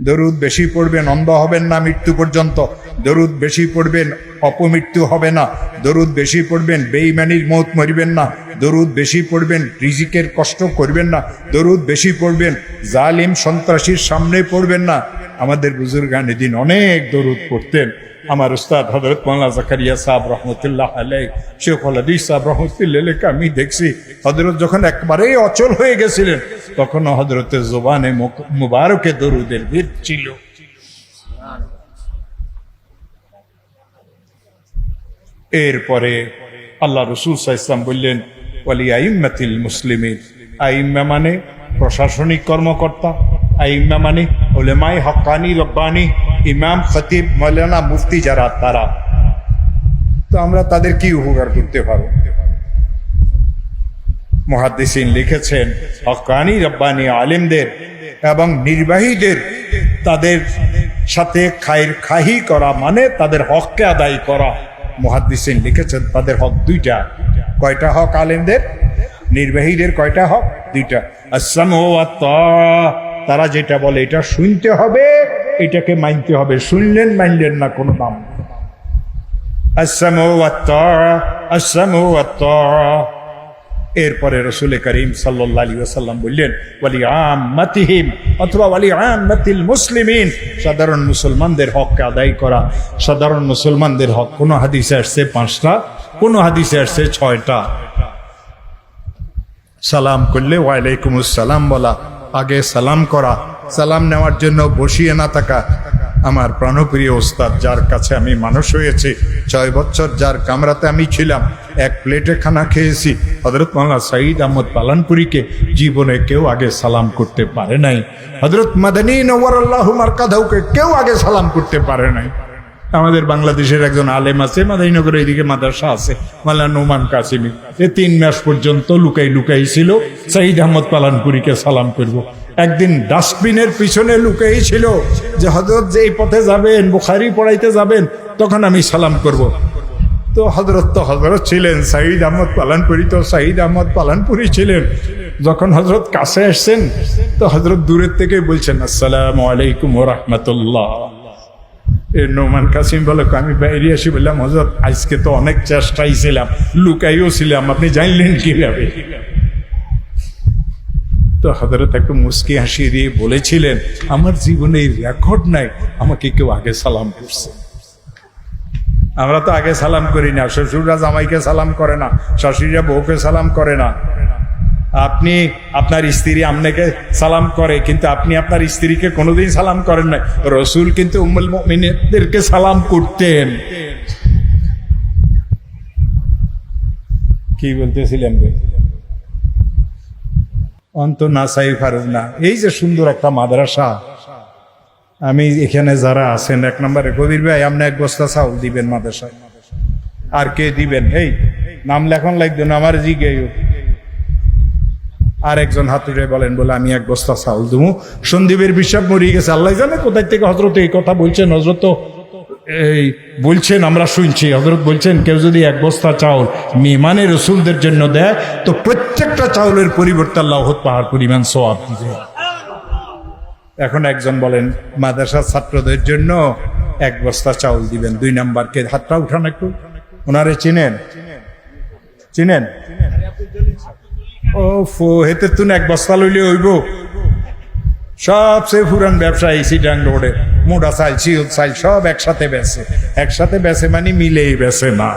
দরুদ বেশি পড়বেন, অন্ধ হবেন না মৃত্যু পর্যন্ত। দরুদ বেশি পড়বেন, অপমৃত্যু হবে না। দরুদ বেশি পড়বেন, বেঈমানির মৌত মরিবেন না। দরুদ বেশি পড়বেন, রিজিকের কষ্ট করবেন না। দরুদ বেশি পড়বেন, জালিম সন্ত্রাসীর সামনে পড়বেন না। আমাদের বুজুর্গান এদিন অনেক দরুদ পড়তেন। আমার উস্তাদ হযরত মাওলানা জাকারিয়া সাহেব রহমতুল্লাহ আলাইহি, শেখ হাদিস সাহেব রহমতুল্লাহ আলাইহি, আমি দেখছি হযরত যখন একবারেই অচল হয়ে গেছিলেন তখনও হযরতের জবানে মুবারকে দরুদের ভিড় ছিল। এরপরে আল্লাহ রাসূল সাল্লাল্লাহু আলাইহি ওয়াসাল্লাম বললেন, ওয়ালি আইম্মাতিল মুসলিমিন। আইম্মা মানে প্রশাসনিক কর্মকর্তা, আইম্মা মানে উলামায়ে হক্কানি রব্বানি, ইমাম, খতিব, মাওলানা, মুফতি যারা, তারা। তো আমরা তাদের কি উপকার করতে পারবো? মুহাদ্দিসিন লিখেছেন, হক্কানি রব্বানি আলেমদের এবং নির্বাহীদের তাদের সাথে খায়ের খাহি করা মানে তাদের হককে আদায় করা। মুহাদ্দিসিন লিখেছেন তাদের হক দুইটা। কয়টা হক আলেমদের? নির্বাহীদের কয়টা হক? দুইটা। আসসামু ওয়াত তাআ, তারা যেটা বলে এটা শুনতে হবে, এটাকে মানতে হবে। শুনলেন মানলেন না কোনো দাম। আসসামু ওয়াত তাআ, আসসামু ওয়াত তাআ। এরপরে রাসূল করিম সাল্লাল্লাহু আলাইহি ওয়াসাল্লাম বললেন, ওয়ালি আম্মাতিহিম অথবা ওয়ালি আম্মাতিল মুসলিমিন, সাধারণ মুসলমানদের হককে আদায় করা। সাধারণ মুসলমানদের হক কোন হাদিসে আসছে 5টা, কোন হাদিসে আসছে 6টা। সালাম করলে ওয়ালাইকুমুস সালাম বলা, আগে সালাম করা, সালাম নেওয়ার জন্য বসিয়ে না থাকা। আমার প্রাণপ্রিয় ওস্তাদ, যার কাছে আমি মানুষ হয়েছি, 6 বছর যার কামরাতে আমি ছিলাম, এক প্লেটে খানা খেয়েছি, হযরত মাওলানা সাঈদ আহমদ পালানপুরীকে জীবনে কেউ আগে সালাম করতে পারে নাই। হযরত মাদানী নওয়ারাল্লাহু মারকাদাহুকে কেউ আগে সালাম করতে পারে নাই। আমাদের বাংলাদেশের একজন আলেম আছে, মাদারীনগরের এইদিকে মাদ্রাসা আছে, মাওলানা নোমান কাসিমি, 3 মাস পর্যন্ত লুকাই লুকাই ছিল সাঈদ আহমদ পালানপুরীকে সালাম করব। একদিন ডাস্টবিনের পিছনে লুকাই ছিল যে হযরত যে এই পথে যাবেন, বুখারী পড়াইতে যাবেন, তখন আমি সালাম করব। তো হযরত ছিলেন, সাঈদ আহমদ পালানপুরী তো সাঈদ আহমদ পালানপুরী ছিলেন। যখন হযরত কাছে আসছেন তো হযরত দূরের থেকে বলছেন, আসসালামু আলাইকুম ওয়া রাহমাতুল্লাহ। নোমান কাসিম বলে, আমি বাইরে আসি বললাম, হযরত আজকে তো অনেক চেষ্টাই ছিলাম, লুকাইও ছিলাম, আপনি জানলেন কিভাবে? তো হযরত একটু মুস্কি হাসি দিয়ে বলেছিলেন, আমার জীবনে রেকর্ড নাই আমাকে কেউ আগে সালাম করছে। আমরা তো আগে সালাম করি না। শ্বশুররা জামাইকে সালাম করে না, শাশুড়িরা বউকে সালাম করে না। আপনি আপনার স্ত্রী আপনাকে সালাম করে, কিন্তু আপনি আপনার স্ত্রীকে কোনোদিন সালাম করেন না। রাসূল কিন্তু উম্মুল মুমিনিনদেরকে সালাম করতেন। কি বলতেছিলেন? অন্ত না চাই পারুন না। এই যে সুন্দর একটা মাদ্রাসা, আমি এখানে যারা আছেন, 1 নম্বরে কবির ভাই, আপনি 1 বস্তা চাউল দিবেন মাদ্রাসায়। আর কে দিবেন? এই নাম লেখন লাগবে না, আমার জিজ্ঞেস। আর একজন হাতুড়ে বলেন, বলে আমি 1 বস্তা চাউল দেবো। সন্দীপের বিশ্বাস মরিয়ে গেছে, আল্লাহ জানে কোথায় থেকে হযরত এই কথা বলছেন। হযরত তো এই বলছেন, আমরা শুনছি, হযরত বলছেন কেউ যদি 1 বস্তা চাউল মেহমানে রাসূলদের জন্য দেয় তো প্রত্যেকটা চাউলের পরিবর্তে আল্লাহ উহুদ পাহাড় পরিমাণ সওয়াব দিবে। এখন একজন বলেন মাদ্রাসার ছাত্রদের জন্য 1 বস্তা চাউল দিবেন। 2 নাম্বারকে হাতটা উঠান একটু। ওনারে চিনেন? চিনেন? ও হেতে তুন 1 বস্তা লইলে হইব? সবচেয়ে পুরান ব্যবসায়ী সিটাং রোডে মোটা চাল, চিউল চাল সব একসাথে বেচে। একসাথে বেচে মানে মিলেই বেচে না।